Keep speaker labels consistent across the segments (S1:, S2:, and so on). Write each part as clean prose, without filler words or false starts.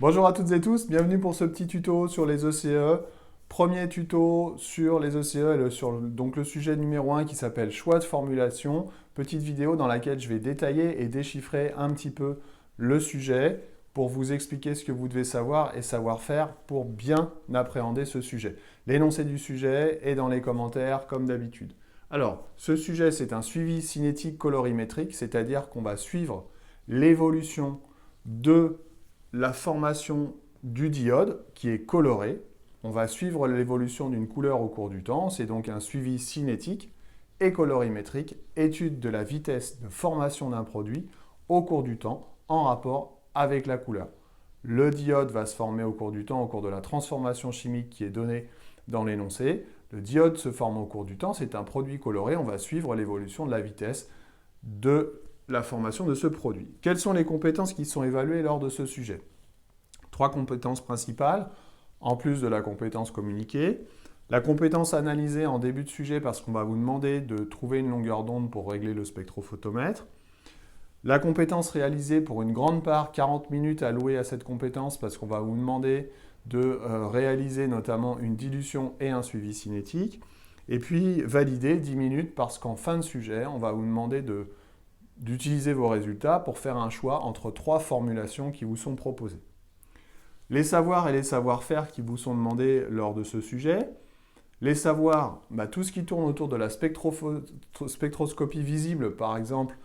S1: Bonjour à toutes et tous, bienvenue pour ce petit tuto sur les ECE. Premier tuto sur les ECE et sur donc le sujet numéro 1 qui s'appelle choix de formulation. Petite vidéo dans laquelle je vais détailler et déchiffrer un petit peu le sujet pour vous expliquer ce que vous devez savoir et savoir faire pour bien appréhender ce sujet. L'énoncé du sujet est dans les commentaires comme d'habitude. Alors, ce sujet, c'est un suivi cinétique colorimétrique, c'est-à-dire qu'on va suivre l'évolution de la formation du diode qui est coloré. On va suivre l'évolution d'une couleur au cours du temps. C'est donc un suivi cinétique et colorimétrique, étude de la vitesse de formation d'un produit au cours du temps en rapport avec la couleur. Le diode va se former au cours du temps, au cours de la transformation chimique qui est donnée dans l'énoncé. Le diode se forme au cours du temps, c'est un produit coloré. On va suivre l'évolution de la vitesse de la formation de ce produit. Quelles sont les compétences qui sont évaluées lors de ce sujet? 3 compétences principales, en plus de la compétence communiquée. La compétence analysée en début de sujet parce qu'on va vous demander de trouver une longueur d'onde pour régler le spectrophotomètre. La compétence réalisée pour une grande part, 40 minutes allouées à cette compétence parce qu'on va vous demander de réaliser notamment une dilution et un suivi cinétique. Et puis valider 10 minutes parce qu'en fin de sujet, on va vous demander d'utiliser vos résultats pour faire un choix entre 3 formulations qui vous sont proposées. Les savoirs et les savoir-faire qui vous sont demandés lors de ce sujet. Les savoirs, tout ce qui tourne autour de la spectroscopie visible, par exemple,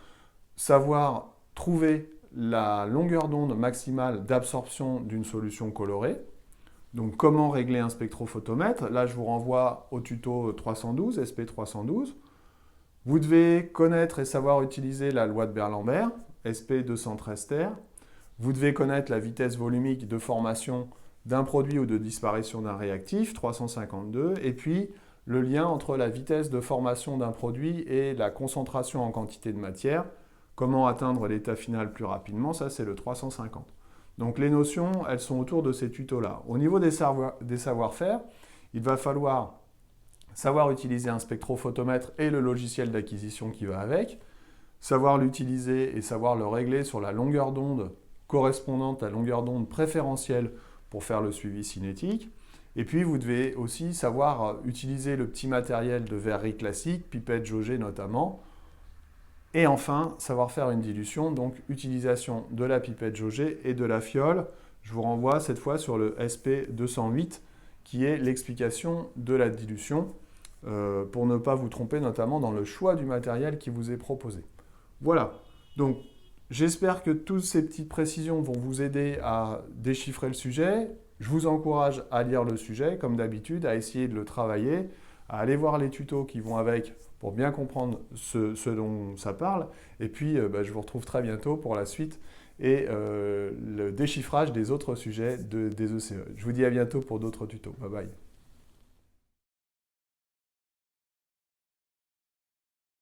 S1: savoir trouver la longueur d'onde maximale d'absorption d'une solution colorée. Donc comment régler un spectrophotomètre? Là, je vous renvoie au tuto 312, SP312. Vous devez connaître et savoir utiliser la loi de Beer-Lambert, SP213 ter. Vous devez connaître la vitesse volumique de formation d'un produit ou de disparition d'un réactif, 352, et puis le lien entre la vitesse de formation d'un produit et la concentration en quantité de matière. Comment atteindre l'état final plus rapidement, ça c'est le 350. Donc les notions, elles sont autour de ces tutos-là. Au niveau des savoir-faire, il va falloir savoir utiliser un spectrophotomètre et le logiciel d'acquisition qui va avec, savoir l'utiliser et savoir le régler sur la longueur d'onde correspondante à la longueur d'onde préférentielle pour faire le suivi cinétique. Et puis, vous devez aussi savoir utiliser le petit matériel de verrerie classique, pipette jaugée notamment. Et enfin, savoir faire une dilution, donc utilisation de la pipette jaugée et de la fiole. Je vous renvoie cette fois sur le SP208 qui est l'explication de la dilution pour ne pas vous tromper notamment dans le choix du matériel qui vous est proposé. Voilà, donc j'espère que toutes ces petites précisions vont vous aider à déchiffrer le sujet. Je vous encourage à lire le sujet, comme d'habitude, à essayer de le travailler, à aller voir les tutos qui vont avec pour bien comprendre ce dont ça parle. Et puis, je vous retrouve très bientôt pour la suite et le déchiffrage des autres sujets des ECE. Je vous dis à bientôt pour d'autres tutos. Bye bye.